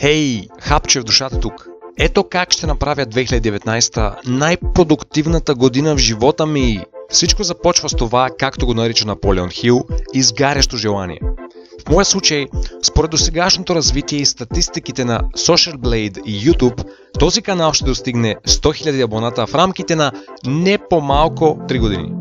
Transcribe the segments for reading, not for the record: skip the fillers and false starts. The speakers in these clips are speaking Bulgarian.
Хей, хапче в душата тук. Ето как ще направя 2019 най-продуктивната година в живота ми. Всичко започва с това, както го нарича Наполеон Хил, изгарящо желание. В моя случай, според досегашното развитие и статистиките на Social Blade и YouTube, този канал ще достигне 100 000 абоната в рамките на не по-малко 3 години.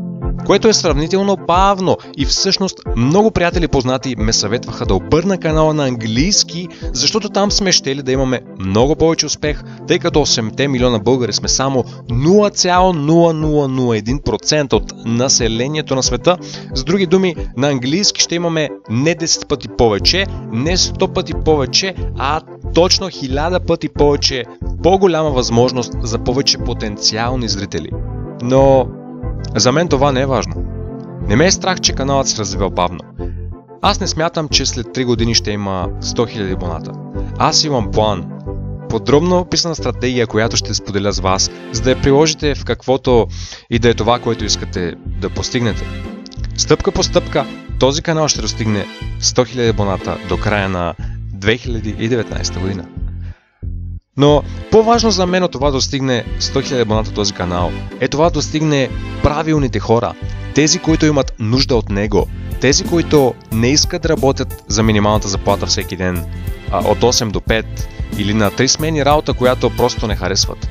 Което е сравнително бавно и всъщност много приятели познати ме съветваха да обърна канала на английски, защото там сме щели да имаме много повече успех, тъй като 8 милиона българи сме само 0,0001% от населението на света. С други думи, на английски ще имаме не 10 пъти повече, не 100 пъти повече, а точно 1000 пъти повече, по-голяма възможност за повече потенциални зрители. Но за мен това не е важно. Не ме е страх, че каналът се развива бавно. Аз не смятам, че след 3 години ще има 100 000 абоната. Аз имам план. Подробно описана стратегия, която ще споделя с вас, за да я приложите в каквото и да е това, което искате да постигнете. Стъпка по стъпка, този канал ще достигне 100 000 абоната до края на 2019 година. Но по-важно за мен от това да достигне 100 000 абоната този канал е това да достигне правилните хора, тези, които имат нужда от него, тези, които не искат да работят за минималната заплата всеки ден, от 8 до 5 или на 3 смени работа, която просто не харесват.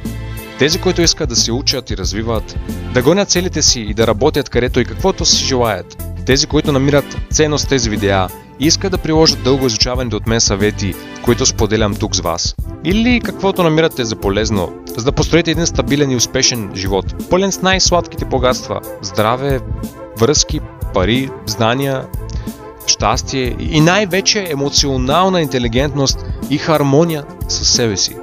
Тези, които искат да се учат и развиват, да гонят целите си и да работят където и каквото си желаят. Тези, които намират ценност в тези видеа и искат да приложат дълго изучаваните от мен съвети, които споделям тук с вас. Или каквото намирате за полезно, за да построите един стабилен и успешен живот, пълен с най-сладките богатства, здраве, връзки, пари, знания, щастие и най-вече емоционална интелигентност и хармония със себе си.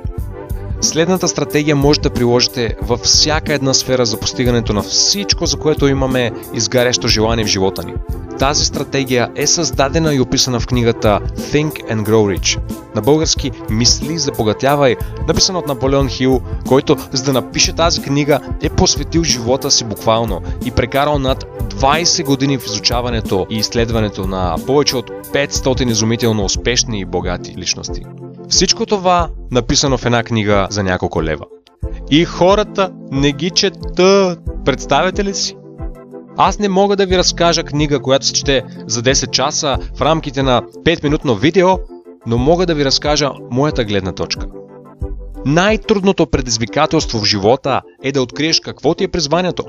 Следната стратегия може да приложите във всяка една сфера за постигането на всичко, за което имаме изгарящо желание в живота ни. Тази стратегия е създадена и описана в книгата Think and Grow Rich. На български "Мисли, забогатявай", написана от Наполеон Хил, който, за да напише тази книга, е посветил живота си буквално и прекарал над 20 години в изучаването и изследването на повече от 500 изумително успешни и богати личности. Всичко това написано в една книга за няколко лева. И хората не ги четат. Представяте ли си? Аз не мога да ви разкажа книга, която се чете за 10 часа в рамките на 5-минутно видео, но мога да ви разкажа моята гледна точка. Най-трудното предизвикателство в живота е да откриеш какво ти е призванието.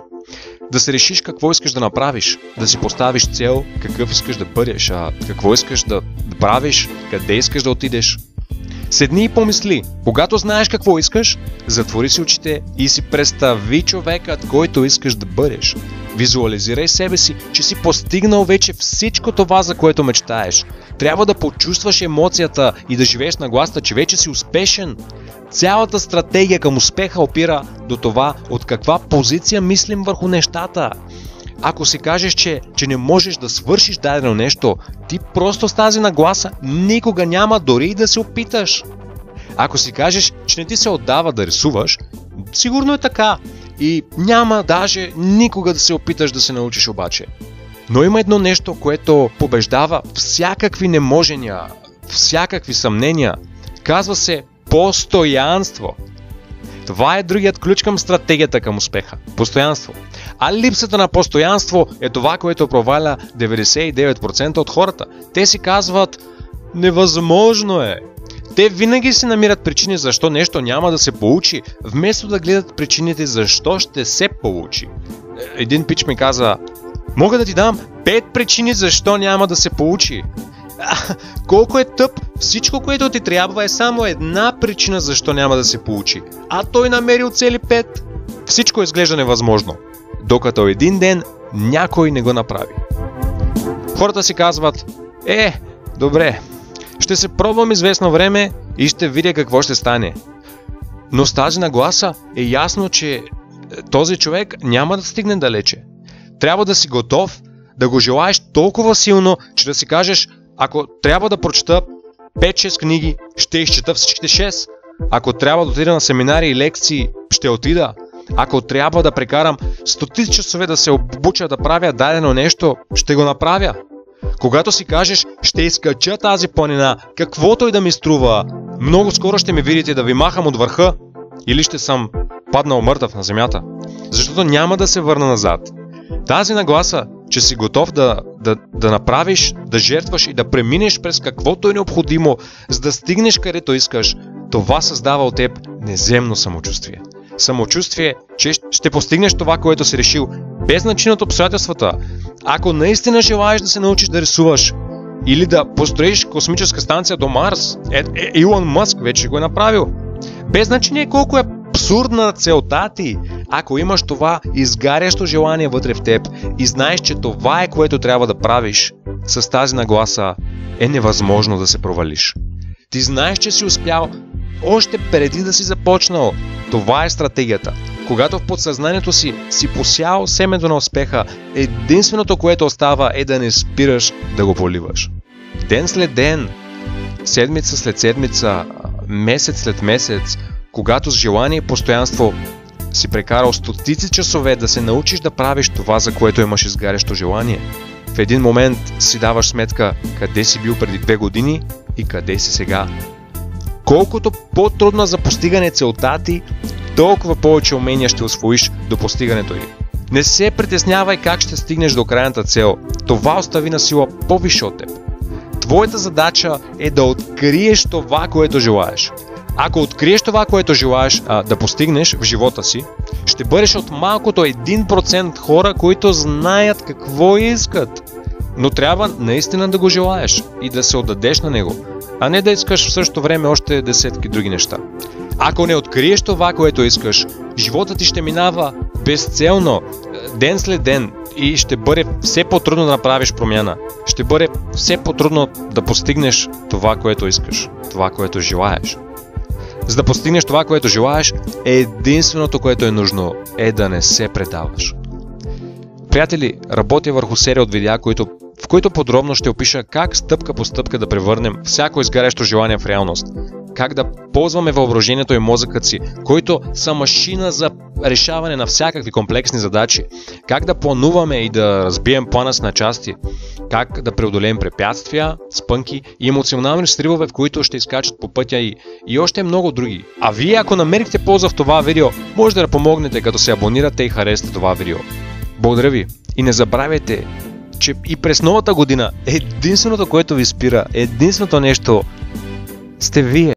Да се решиш какво искаш да направиш, да си поставиш цел, какъв искаш да бъдеш, какво искаш да правиш, къде искаш да отидеш. Седни и помисли. Когато знаеш какво искаш, затвори си очите и си представи човекът, който искаш да бъдеш. Визуализирай себе си, че си постигнал вече всичко това, за което мечтаеш. Трябва да почувстваш емоцията и да живееш на гласа, че вече си успешен. Цялата стратегия към успеха опира до това от каква позиция мислим върху нещата. Ако си кажеш, че не можеш да свършиш дадено нещо, ти просто с тази нагласа никога няма дори и да се опиташ. Ако си кажеш, че не ти се отдава да рисуваш, сигурно е така и няма даже никога да се опиташ да се научиш обаче. Но има едно нещо, което побеждава всякакви неможения, всякакви съмнения. Казва се постоянство. Това е другият ключ към стратегията към успеха. Постоянство. А липсата на постоянство е това, което проваля 99% от хората. Те си казват: невъзможно е. Те винаги си намират причини защо нещо няма да се получи, вместо да гледат причините защо ще се получи. Един пич ми каза: мога да ти дам 5 причини защо няма да се получи. Колко е тъп, всичко, което ти трябва, е само една причина защо няма да се получи. А той намерил цели 5. Всичко изглежда невъзможно, докато един ден някой не го направи. Хората си казват: добре, ще се пробвам известно време и ще видя какво ще стане. Но с тази нагласа е ясно, че този човек няма да стигне далече. Трябва да си готов, да го желаеш толкова силно, че да си кажеш: ако трябва да прочета 5-6 книги, ще изчета всичките 6. Ако трябва да отида на семинари и лекции, ще отида. Ако трябва да прекарам стотици часове да се обуча да правя дадено нещо, ще го направя. Когато си кажеш, ще изкача тази планина, каквото и да ми струва, много скоро ще ме видите да ви махам от върха или ще съм паднал мъртъв на земята. Защото няма да се върна назад. Тази нагласа, че си готов да направиш, да жертваш и да преминеш през каквото е необходимо, за да стигнеш където искаш, това създава от теб неземно самочувствие. Самочувствие, че ще постигнеш това, което си решил, без значение от обстоятелствата. Ако наистина желаеш да се научиш да рисуваш или да построиш космическа станция до Марс, Илон Мъск вече го е направил. Без значение колко е абсурдна целта ти, ако имаш това изгарящо желание вътре в теб и знаеш, че това е, което трябва да правиш, с тази нагласа е невъзможно да се провалиш. Ти знаеш, че си успял още преди да си започнал. Това е стратегията. Когато в подсъзнанието си посял семето на успеха, единственото, което остава е да не спираш да го поливаш. Ден след ден, седмица след седмица, месец след месец, когато с желание и постоянство си прекарал стотици часове да се научиш да правиш това, за което имаш изгарящо желание, в един момент си даваш сметка къде си бил преди 2 години и къде си сега. Колкото по-трудна за постигане целта ти, толкова повече умения ще усвоиш до постигането й. Не се притеснявай как ще стигнеш до крайната цел. Това остави на сила по-висше от теб. Твоята задача е да откриеш това, което желаеш. Ако откриеш това, което желаеш да постигнеш в живота си, ще бъдеш от малкото 1% хора, които знаят какво искат. Но трябва наистина да го желаеш и да се отдадеш на него, а не да искаш в същото време още десетки други неща. Ако не откриеш това, което искаш, животът ти ще минава безцелно, ден след ден и ще бъде все по-трудно да направиш промяна. Ще бъде все по-трудно да постигнеш това, което искаш, това, което желаеш. За да постигнеш това, което желаеш, единственото, което е нужно, е да не се предаваш. Приятели, работя върху серия от видеа, в които подробно ще опиша как стъпка по стъпка да превърнем всяко изгарящо желание в реалност. Как да ползваме въображението и мозъкът си, които са машина за решаване на всякакви комплексни задачи. Как да плануваме и да разбием плана си на части. Как да преодолеем препятствия, спънки и емоционални сривове, в които ще изкачат по пътя и още много други. А вие, ако намерихте полза в това видео, може да помогнете, като се абонирате и харесате това видео. Благодаря ви и не забравяйте, че и през новата година единственото, което ви спира, единственото нещо сте вие.